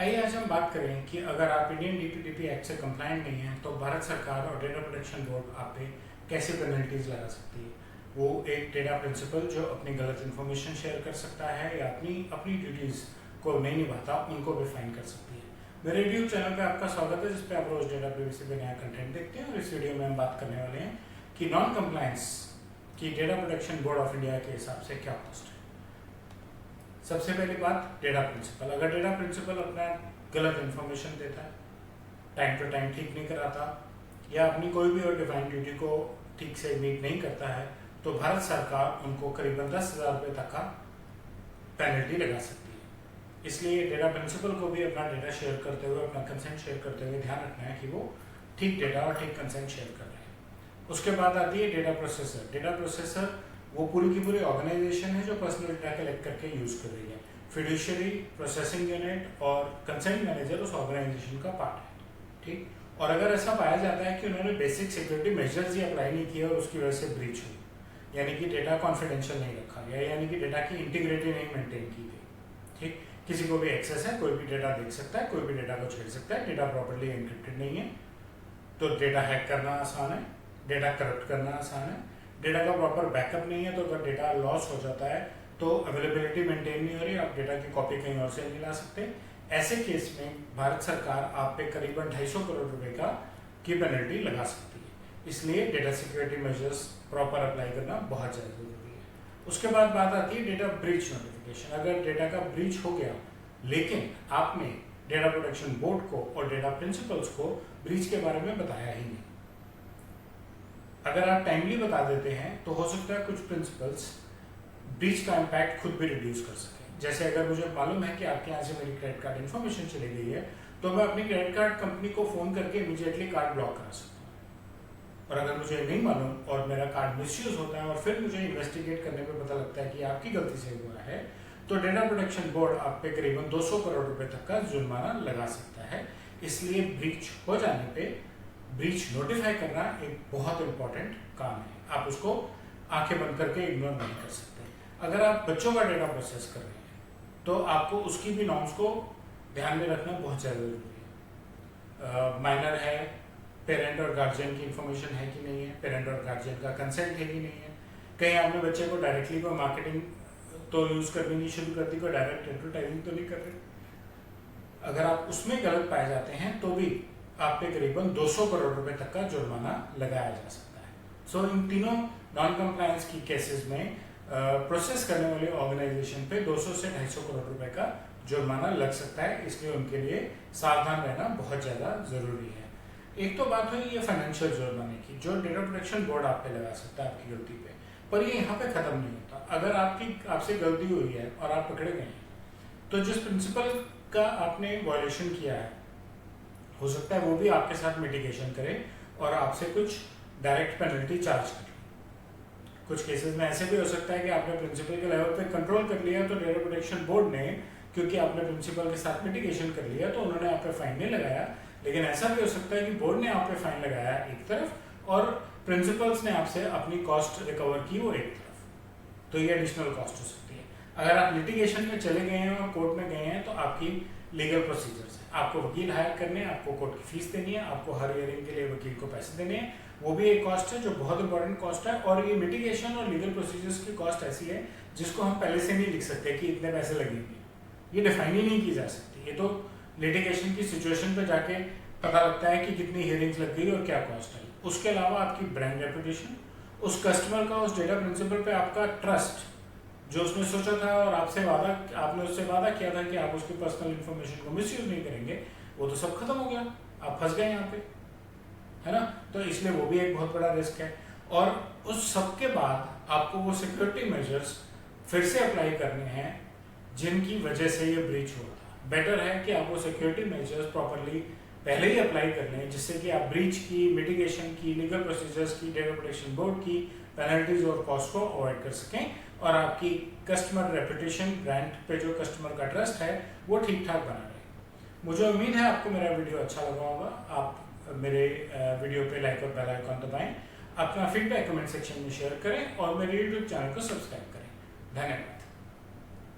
आइए आज हम बात करें कि अगर आप इंडियन डीपीडीपी एक्ट से कंप्लायंट नहीं हैं तो भारत सरकार और डेटा प्रोटेक्शन बोर्ड आप पे कैसे पेनल्टीज लगा सकती है। वो एक डेटा प्रिंसिपल जो अपनी गलत इन्फॉर्मेशन शेयर कर सकता है या अपनी अपनी ड्यूटीज़ को नहीं निभाता उनको भी फाइन कर सकती है। मेरे यूट्यूब चैनल पे आपका स्वागत है, जिस पे आप रोज डेटा प्राइवेसी पे नया कंटेंट देखते हैं। और इस वीडियो में हम बात करने वाले हैं कि नॉन कंप्लायंस की data protection board of India के हिसाब से क्या कॉस्ट है। सबसे पहली बात, डेटा प्रिंसिपल। अगर डेटा प्रिंसिपल अपना गलत इन्फॉर्मेशन देता है, टाइम टू टाइम ठीक नहीं कराता या अपनी कोई भी और डिफाइंड ड्यूटी को ठीक से मीट नहीं करता है तो भारत सरकार उनको करीबन 10,000 रुपये तक का पेनल्टी लगा सकती है। इसलिए डेटा प्रिंसिपल को भी अपना डेटा शेयर करते हुए, अपना कंसेंट शेयर करते हुए ध्यान रखना है कि वो ठीक डेटा और ठीक कंसेंट शेयर कर रहे हैं। उसके बाद आती है डेटा प्रोसेसर। डेटा प्रोसेसर वो पूरी की पूरी ऑर्गेनाइजेशन है जो पर्सनल डेटा कलेक्ट करके यूज कर रही है। फिड्यूशियरी, प्रोसेसिंग यूनिट और कंसेंट मैनेजर उस ऑर्गेनाइजेशन का पार्ट है, ठीक। और अगर ऐसा पाया जाता है कि उन्होंने बेसिक सिक्योरिटी मेजर्स ही अप्लाई नहीं किए और उसकी वजह से ब्रीच हुई, यानी कि डेटा कॉन्फिडेंशियल नहीं रखा गया, यानी कि डेटा की इंटीग्रिटी नहीं मेंटेन की गई, ठीक। किसी को भी एक्सेस है, कोई भी डेटा देख सकता है, कोई भी डेटा को छेड़ सकता है, डेटा प्रॉपर्ली एन्क्रिप्टेड नहीं है तो डेटा हैक करना आसान है, डेटा करप्ट करना आसान है, डेटा का प्रॉपर बैकअप नहीं है तो अगर डेटा लॉस हो जाता है तो अवेलेबिलिटी मेंटेन नहीं हो रही, आप डेटा की कॉपी कहीं और से नहीं ला सकते। ऐसे केस में भारत सरकार आप पे करीबन 250 करोड़ रुपए का की पेनल्टी लगा सकती है। इसलिए data security measures proper apply करना बहुत ज़्यादा जरूरी है। उसके बाद बात आती है डेटा ब्रीच नोटिफिकेशन। अगर डेटा का ब्रीच हो गया लेकिन आपने डेटा प्रोटेक्शन बोर्ड को और डेटा प्रिंसिपल्स को ब्रीच के बारे में बताया ही नहीं, अगर आप टाइमली बता देते हैं तो हो सकता है कुछ प्रिंसिपल्स ब्रीच का इम्पैक्ट खुद भी रिड्यूस कर सकें। जैसे अगर मुझे मालूम है कि आपके यहाँ से मेरी क्रेडिट कार्ड इन्फॉर्मेशन चली गई है तो मैं अपनी क्रेडिट कार्ड कंपनी को फोन करके इमीडिएटली कार्ड ब्लॉक करा सकता हूँ। और अगर मुझे नहीं मालूम और मेरा कार्ड मिसयूज होता है और फिर मुझे इन्वेस्टिगेट करने पे पता लगता है कि आपकी गलती से हुआ है तो डेटा प्रोटेक्शन बोर्ड आप पे करीबन 200 करोड़ रुपए तक का जुर्माना लगा सकता है। इसलिए ब्रीच हो जाने पे ब्रीच नोटिफाई करना एक बहुत इंपॉर्टेंट काम है। आप उसको आंखें बंद करके इग्नोर नहीं कर सकते। अगर आप बच्चों का डेटा प्रोसेस कर रहे हैं तो आपको उसकी भी नॉर्म्स को ध्यान में रखना बहुत ज़्यादा जरूरी है। माइनर है, पेरेंट और गार्जियन की इंफॉर्मेशन है कि नहीं है, पेरेंट और गार्जियन का कंसेंट है कि नहीं है, कहीं आपने बच्चे को डायरेक्टली कोई मार्केटिंग तो यूज़ करनी नहीं शुरू कर दी, कोई डायरेक्ट एडवर्टाइजिंग तो नहीं कर रहे। अगर आप उसमें गलत पाए जाते हैं तो भी आप पे करीबन 200 करोड़ रुपए तक का जुर्माना लगाया जा सकता है। सो इन तीनों नॉन कंप्लायंस की केसेस में प्रोसेस करने वाली ऑर्गेनाइजेशन पे 200 से 250 करोड़ रुपए का जुर्माना लग सकता है। इसलिए उनके लिए सावधान रहना बहुत ज़्यादा ज़रूरी है। एक तो बात हुई ये फाइनेंशियल जुर्माने की जो डेटा प्रोटेक्शन बोर्ड आप पे लगा सकता है आपकी गलती पे, पर ये यहाँ पे ख़त्म नहीं होता। अगर आपसे गलती हुई है और आप पकड़े गए हैं तो जिस प्रिंसिपल का आपने वायलेशन किया है हो सकता है वो भी आपके साथ मिटिगेशन करे और आपसे कुछ डायरेक्ट पेनल्टी चार्ज करे। कुछ केसेस में ऐसे भी हो सकता है कि आपने प्रिंसिपल के लेवल पे कंट्रोल कर लिया तो डेटा प्रोटेक्शन बोर्ड ने, क्योंकि आपने प्रिंसिपल के साथ मिटिगेशन कर लिया तो उन्होंने आप पे फाइन नहीं लगाया। लेकिन ऐसा भी हो सकता है कि बोर्ड ने आप पे फाइन लगाया एक तरफ और प्रिंसिपल्स ने आपसे अपनी कॉस्ट रिकवर की वो एक तरफ, तो ये एडिशनल कॉस्ट हो सकती है। अगर आप लिटिगेशन में चले गए हैं और कोर्ट में गए हैं तो आपकी लीगल प्रोसीजर्स है, आपको वकील हायर करने हैं, आपको कोर्ट की फीस देनी है, आपको हर हियरिंग के लिए वकील को पैसे देने हैं, वो भी एक कॉस्ट है जो बहुत इंपॉर्टेंट कॉस्ट है। और ये मिटिगेशन और लीगल प्रोसीजर्स की कॉस्ट ऐसी है जिसको हम पहले से नहीं लिख सकते कि इतने पैसे लगेंगे, ये डिफाइन ही नहीं की जा सकती। ये तो लिटिगेशन की सिचुएशन पे जाके पता लगता है कि कितनी हियरिंग्स लग गई और क्या कॉस्ट आई। उसके अलावा आपकी ब्रांड रेपुटेशन, उस कस्टमर का उस डेटा प्रिंसिपल पे आपका ट्रस्ट जो उसने सोचा था और आपने उससे वादा किया था कि आप उसकी पर्सनल इन्फॉर्मेशन को मिसयूज नहीं करेंगे, वो तो सब खत्म हो गया, आप फंस गए यहाँ पे, है ना। तो इसलिए वो भी एक बहुत बड़ा रिस्क है। और उस सब के बाद आपको वो सिक्योरिटी मेजर्स फिर से अप्लाई करने हैं जिनकी वजह से ये ब्रीच हुआ था। बेटर है कि आप वो सिक्योरिटी मेजर्स प्रॉपरली पहले ही अप्लाई कर लें जिससे कि आप ब्रीच की, मिटिगेशन की, लीगल प्रोसीजर्स की, डेटा प्रोटेक्शन बोर्ड की पेनल्टीज और कॉस्ट को अवॉइड कर सकें और आपकी कस्टमर रेपुटेशन, ब्रांड पे जो कस्टमर का ट्रस्ट है वो ठीक ठाक बना रहे। मुझे उम्मीद है आपको मेरा वीडियो अच्छा लगा होगा। आप मेरे वीडियो पे लाइक और बेल आइकन दबाएं, अपना फीडबैक कमेंट सेक्शन में शेयर करें और मेरे यूट्यूब चैनल को सब्सक्राइब करें। धन्यवाद।